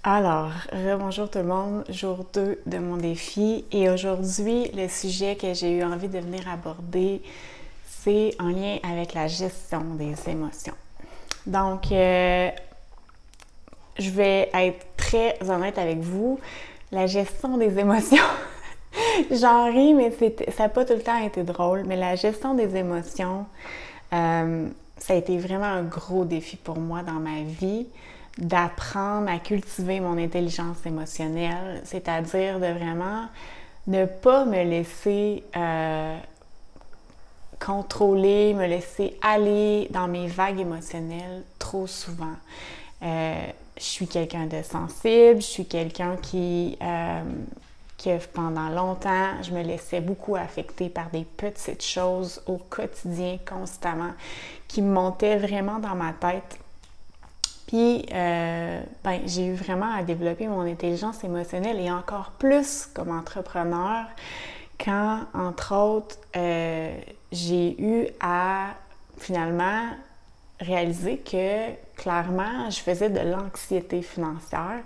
Alors, rebonjour tout le monde, jour 2 de mon défi et aujourd'hui, le sujet que j'ai eu envie de venir aborder, c'est en lien avec la gestion des émotions. Donc, je vais être très honnête avec vous, la gestion des émotions, j'en ris, mais ça n'a pas tout le temps été drôle, mais la gestion des émotions, ça a été vraiment un gros défi pour moi dans ma vie, d'apprendre à cultiver mon intelligence émotionnelle, c'est-à-dire de vraiment ne pas me laisser contrôler, me laisser aller dans mes vagues émotionnelles trop souvent. Je suis quelqu'un de sensible, je suis quelqu'un que pendant longtemps, je me laissais beaucoup affecter par des petites choses au quotidien, constamment, qui me montaient vraiment dans ma tête. Puis, j'ai eu vraiment à développer mon intelligence émotionnelle et encore plus comme entrepreneur quand, entre autres, j'ai eu à finalement réaliser que clairement, je faisais de l'anxiété financière,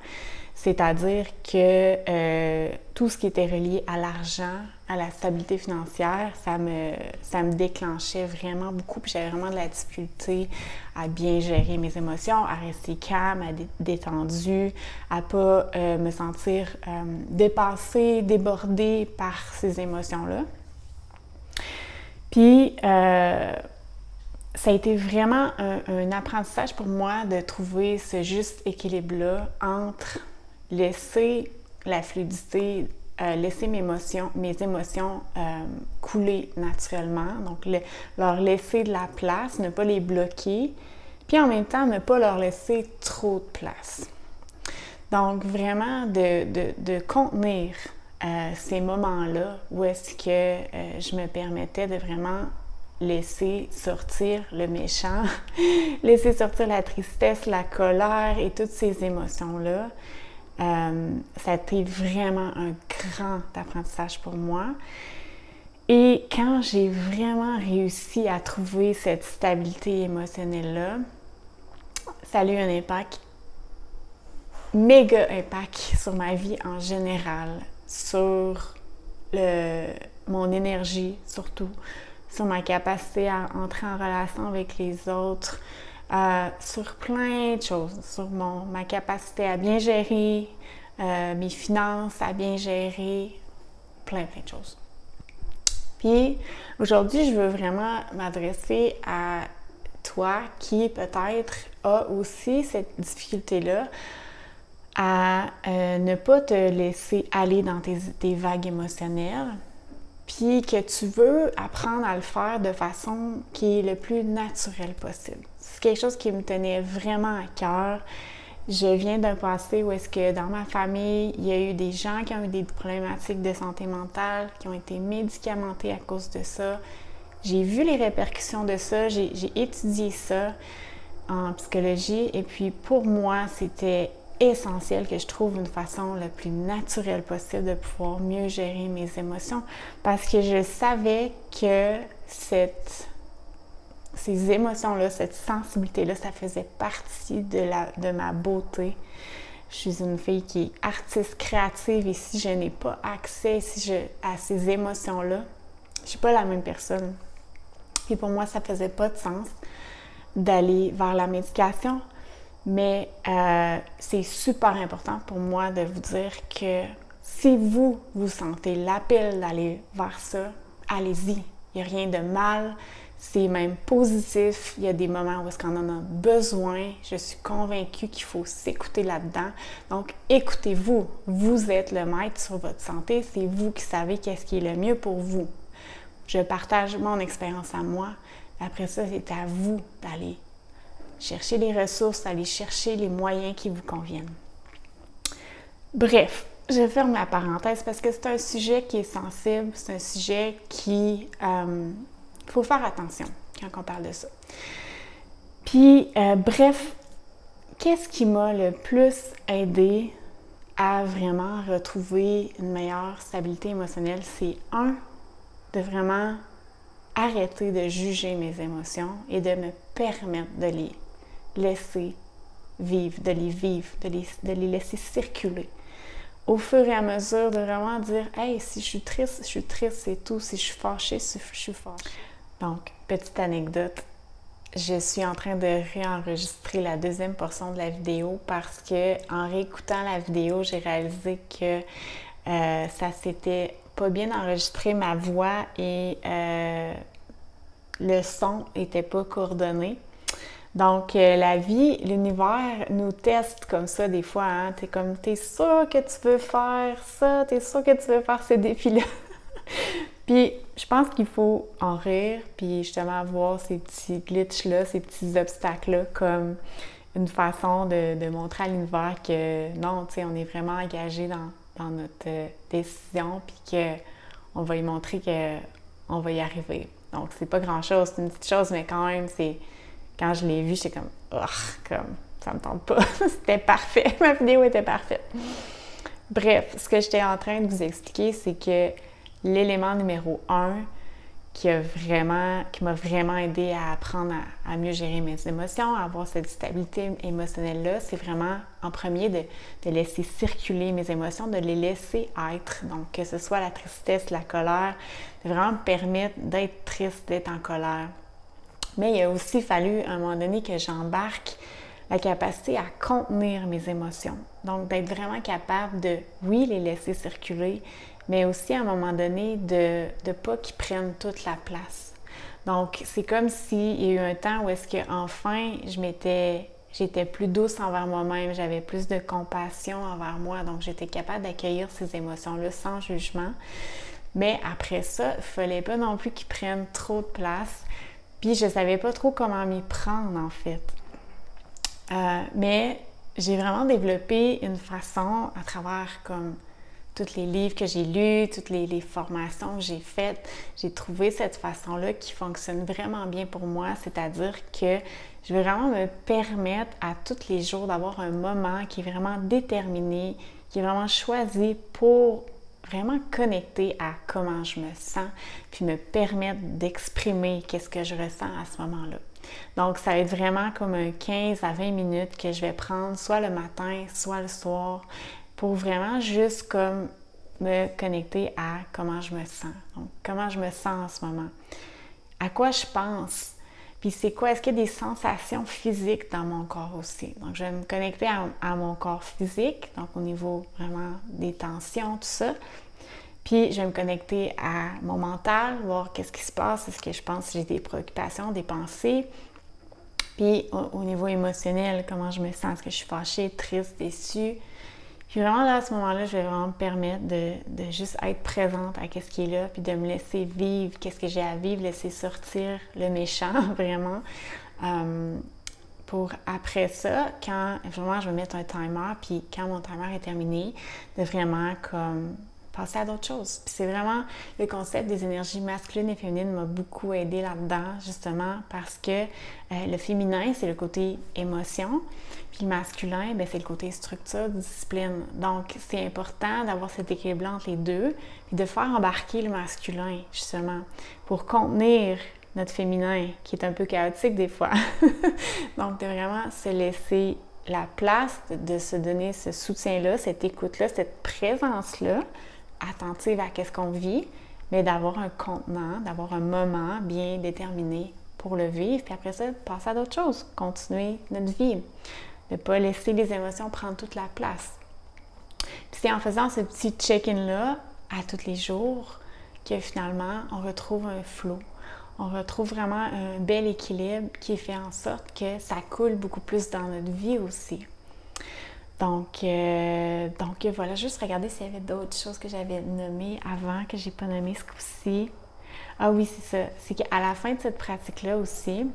c'est-à-dire que tout ce qui était relié à l'argent, à la stabilité financière, ça me déclenchait vraiment beaucoup, puis j'avais vraiment de la difficulté à bien gérer mes émotions, à rester calme, à être détendue, à pas me sentir dépassée, débordée par ces émotions-là. Puis, ça a été vraiment un apprentissage pour moi de trouver ce juste équilibre-là entre laisser la fluidité, laisser mes émotions couler naturellement, donc leur laisser de la place, ne pas les bloquer, puis en même temps ne pas leur laisser trop de place. Donc vraiment de contenir ces moments-là où est-ce que je me permettais de vraiment laisser sortir le méchant, laisser sortir la tristesse, la colère et toutes ces émotions-là. Ça a été vraiment un grand apprentissage pour moi. Et quand j'ai vraiment réussi à trouver cette stabilité émotionnelle-là, ça a eu un impact, méga impact sur ma vie en général, sur mon énergie surtout, sur ma capacité à entrer en relation avec les autres, sur plein de choses, sur ma capacité à bien gérer mes finances, à bien gérer plein de choses. Puis aujourd'hui, je veux vraiment m'adresser à toi qui peut-être a aussi cette difficulté-là à ne pas te laisser aller dans tes vagues émotionnelles, puis que tu veux apprendre à le faire de façon qui est le plus naturelle possible. C'est quelque chose qui me tenait vraiment à cœur. Je viens d'un passé où est-ce que dans ma famille, il y a eu des gens qui ont eu des problématiques de santé mentale, qui ont été médicamentés à cause de ça. J'ai vu les répercussions de ça, j'ai étudié ça en psychologie et puis pour moi, c'était essentiel que je trouve une façon la plus naturelle possible de pouvoir mieux gérer mes émotions parce que je savais que ces émotions-là, cette sensibilité-là, ça faisait partie de ma beauté. Je suis une fille qui est artiste créative et si je n'ai pas accès à ces émotions-là, je ne suis pas la même personne. Et pour moi, ça ne faisait pas de sens d'aller vers la médication. Mais c'est super important pour moi de vous dire que si vous sentez l'appel d'aller vers ça, allez-y. Il n'y a rien de mal, c'est même positif. Il y a des moments où est-ce qu'on en a besoin. Je suis convaincue qu'il faut s'écouter là-dedans. Donc, écoutez-vous. Vous êtes le maître sur votre santé. C'est vous qui savez qu'est-ce qui est le mieux pour vous. Je partage mon expérience à moi. Après ça, c'est à vous d'aller chercher les ressources, aller chercher les moyens qui vous conviennent. Bref, je ferme la parenthèse parce que c'est un sujet qui est sensible, c'est un sujet qui... il faut faire attention quand on parle de ça. Puis, bref, qu'est-ce qui m'a le plus aidé à vraiment retrouver une meilleure stabilité émotionnelle? C'est de vraiment arrêter de juger mes émotions et de me permettre de les laisser vivre, de les laisser circuler. Au fur et à mesure de vraiment dire « Hey, si je suis triste, c'est tout. Si je suis fâchée, je suis fâchée. » Donc, petite anecdote, je suis en train de réenregistrer la deuxième portion de la vidéo parce que en réécoutant la vidéo, j'ai réalisé que ça s'était pas bien enregistré, ma voix et le son n'était pas coordonné. Donc, la vie, l'univers nous teste comme ça des fois. Hein? T'es sûr que tu veux faire ça, t'es sûr que tu veux faire ces défis-là. Puis, je pense qu'il faut en rire, puis justement voir ces petits glitches-là, ces petits obstacles-là comme une façon de montrer à l'univers que non, tu sais, on est vraiment engagé dans notre décision, puis qu'on va y montrer qu'on va y arriver. Donc, c'est pas grand-chose, c'est une petite chose, mais quand même, c'est... Quand je l'ai vu, j'étais comme ça me tente pas. C'était parfait. Ma vidéo était parfaite. Bref, ce que j'étais en train de vous expliquer, c'est que l'élément numéro 1 qui m'a vraiment aidé à apprendre à mieux gérer mes émotions, à avoir cette stabilité émotionnelle-là, c'est vraiment, en premier, de laisser circuler mes émotions, de les laisser être. Donc, que ce soit la tristesse, la colère, de vraiment me permettre d'être triste, d'être en colère. Mais il a aussi fallu, à un moment donné, que j'embarque la capacité à contenir mes émotions. Donc, d'être vraiment capable de, oui, les laisser circuler, mais aussi, à un moment donné, de ne pas qu'ils prennent toute la place. Donc, c'est comme s'il y a eu un temps où est-ce qu'enfin, j'étais plus douce envers moi-même, j'avais plus de compassion envers moi, donc j'étais capable d'accueillir ces émotions-là sans jugement. Mais après ça, il ne fallait pas non plus qu'ils prennent trop de place. Puis je ne savais pas trop comment m'y prendre, en fait. Mais j'ai vraiment développé une façon, à travers comme tous les livres que j'ai lus, toutes les formations que j'ai faites, j'ai trouvé cette façon-là qui fonctionne vraiment bien pour moi, c'est-à-dire que je veux vraiment me permettre à tous les jours d'avoir un moment qui est vraiment déterminé, qui est vraiment choisi pour vraiment connecter à comment je me sens, puis me permettre d'exprimer qu'est-ce que je ressens à ce moment-là. Donc, ça va être vraiment comme un 15 à 20 minutes que je vais prendre, soit le matin, soit le soir, pour vraiment juste comme me connecter à comment je me sens. Donc, comment je me sens en ce moment. À quoi je pense. Puis c'est quoi? Est-ce qu'il y a des sensations physiques dans mon corps aussi? Donc, je vais me connecter à mon corps physique, donc au niveau vraiment des tensions, tout ça. Puis, je vais me connecter à mon mental, voir qu'est-ce qui se passe, est-ce que je pense que j'ai des préoccupations, des pensées. Puis, au niveau émotionnel, comment je me sens? Est-ce que je suis fâchée, triste, déçue? Puis vraiment, là, à ce moment-là, je vais vraiment me permettre de juste être présente à qu'est-ce qui est là, puis de me laisser vivre qu'est-ce que j'ai à vivre, laisser sortir le méchant, vraiment. Pour après ça, quand vraiment je vais mettre un timer, puis quand mon timer est terminé, de vraiment comme passer à d'autres choses. Puis c'est vraiment le concept des énergies masculines et féminines m'a beaucoup aidé là-dedans, justement, parce que le féminin, c'est le côté émotion, puis le masculin, bien, c'est le côté structure, discipline. Donc, c'est important d'avoir cet équilibre entre les deux, puis de faire embarquer le masculin, justement, pour contenir notre féminin, qui est un peu chaotique des fois. Donc, de vraiment se laisser la place, de se donner ce soutien-là, cette écoute-là, cette présence-là, attentive à qu'est-ce qu'on vit, mais d'avoir un contenant, d'avoir un moment bien déterminé pour le vivre, puis après ça, passer à d'autres choses, continuer notre vie, de ne pas laisser les émotions prendre toute la place. Puis c'est en faisant ce petit check-in-là à tous les jours que finalement, on retrouve un flow. On retrouve vraiment un bel équilibre qui fait en sorte que ça coule beaucoup plus dans notre vie aussi. Donc voilà, juste regarder s'il y avait d'autres choses que j'avais nommées avant, que j'ai pas nommées ce coup-ci. Ah oui, c'est ça. C'est qu'à la fin de cette pratique-là aussi,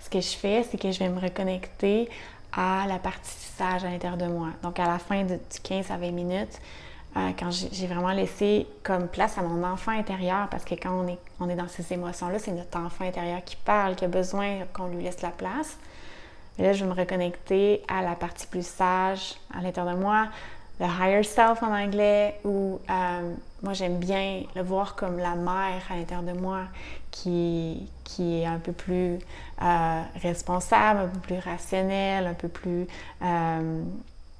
ce que je fais, c'est que je vais me reconnecter à la partie sage à l'intérieur de moi. Donc à la fin du 15 à 20 minutes, quand j'ai vraiment laissé comme place à mon enfant intérieur, parce que quand on est dans ces émotions-là, c'est notre enfant intérieur qui parle, qui a besoin qu'on lui laisse la place. Mais là, je vais me reconnecter à la partie plus sage à l'intérieur de moi, le higher self en anglais, ou moi j'aime bien le voir comme la mère à l'intérieur de moi qui est un peu plus responsable, un peu plus rationnelle, un peu plus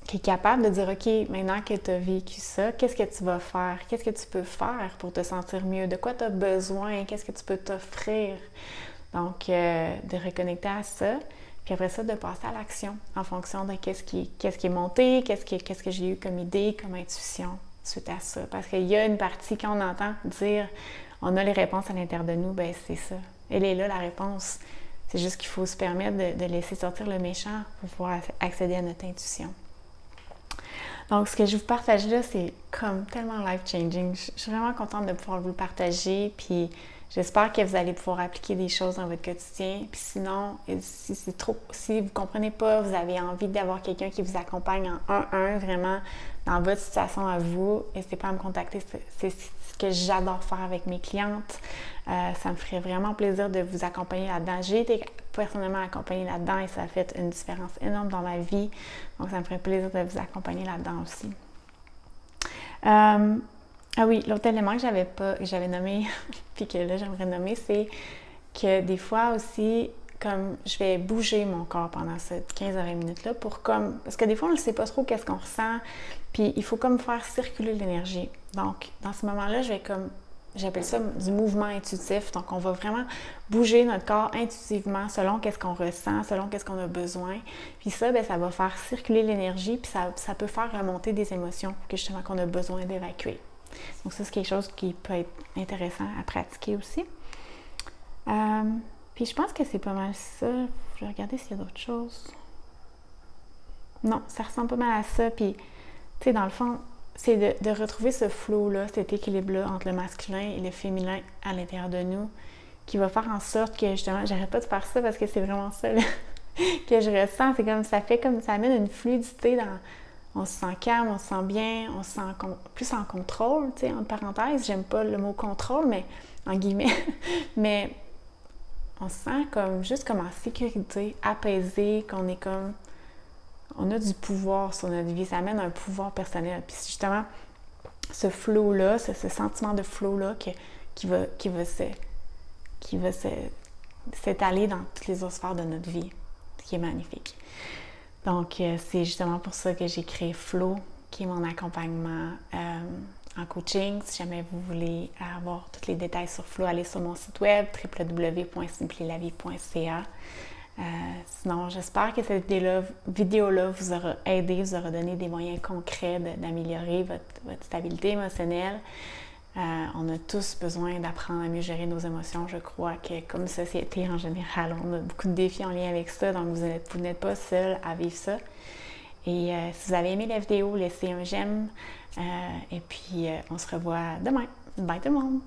qui est capable de dire, OK, maintenant que tu as vécu ça, qu'est-ce que tu vas faire? Qu'est-ce que tu peux faire pour te sentir mieux? De quoi tu as besoin? Qu'est-ce que tu peux t'offrir? Donc, de reconnecter à ça, puis après ça, de passer à l'action en fonction de qu'est-ce qui est monté, qu'est-ce que j'ai eu comme idée, comme intuition suite à ça. Parce qu'il y a une partie, quand on entend dire on a les réponses à l'intérieur de nous, ben c'est ça. Elle est là, la réponse. C'est juste qu'il faut se permettre de laisser sortir le méchant pour pouvoir accéder à notre intuition. Donc, ce que je vous partage là, c'est comme tellement life-changing. Je suis vraiment contente de pouvoir vous le partager, puis j'espère que vous allez pouvoir appliquer des choses dans votre quotidien. Puis sinon, si vous ne comprenez pas, vous avez envie d'avoir quelqu'un qui vous accompagne en 1-1, vraiment dans votre situation à vous, n'hésitez pas à me contacter. C'est ce que j'adore faire avec mes clientes. Ça me ferait vraiment plaisir de vous accompagner là-dedans. J'ai été personnellement accompagnée là-dedans et ça a fait une différence énorme dans ma vie. Donc, ça me ferait plaisir de vous accompagner là-dedans aussi. Ah oui, l'autre élément que j'avais nommé, puis que là j'aimerais nommer, c'est que des fois aussi, comme je vais bouger mon corps pendant cette 15 à 20 minutes-là parce que des fois on ne sait pas trop qu'est-ce qu'on ressent, puis il faut comme faire circuler l'énergie. Donc, dans ce moment-là, j'appelle ça du mouvement intuitif. Donc, on va vraiment bouger notre corps intuitivement selon qu'est-ce qu'on ressent, selon qu'est-ce qu'on a besoin. Puis ça, bien, ça va faire circuler l'énergie, puis ça peut faire remonter des émotions que justement qu'on a besoin d'évacuer. Donc ça, c'est quelque chose qui peut être intéressant à pratiquer aussi. Puis je pense que c'est pas mal ça. Je vais regarder s'il y a d'autres choses. Non, ça ressemble pas mal à ça. Puis, tu sais, dans le fond, c'est de retrouver ce flow-là, cet équilibre-là entre le masculin et le féminin à l'intérieur de nous, qui va faire en sorte que, justement, j'arrête pas de faire ça parce que c'est vraiment ça là, que je ressens. C'est comme, ça amène une fluidité dans... On se sent calme, on se sent bien, on se sent plus en contrôle, tu sais, entre parenthèses. J'aime pas le mot contrôle, mais en guillemets. Mais on se sent juste comme en sécurité, apaisé, qu'on est comme... On a du pouvoir sur notre vie, ça amène un pouvoir personnel. Puis justement, ce flow-là, ce sentiment de flow-là qui va s'étaler dans toutes les autres sphères de notre vie, ce qui est magnifique. Donc, c'est justement pour ça que j'ai créé Flow, qui est mon accompagnement en coaching. Si jamais vous voulez avoir tous les détails sur Flow, allez sur mon site web www.simplierlavie.ca. Sinon, j'espère que cette vidéo-là vous aura aidé, vous aura donné des moyens concrets d'améliorer votre stabilité émotionnelle. On a tous besoin d'apprendre à mieux gérer nos émotions. Je crois que comme société en général, on a beaucoup de défis en lien avec ça, donc vous n'êtes pas seul à vivre ça. Et si vous avez aimé la vidéo, laissez un j'aime. Et puis, on se revoit demain. Bye tout le monde!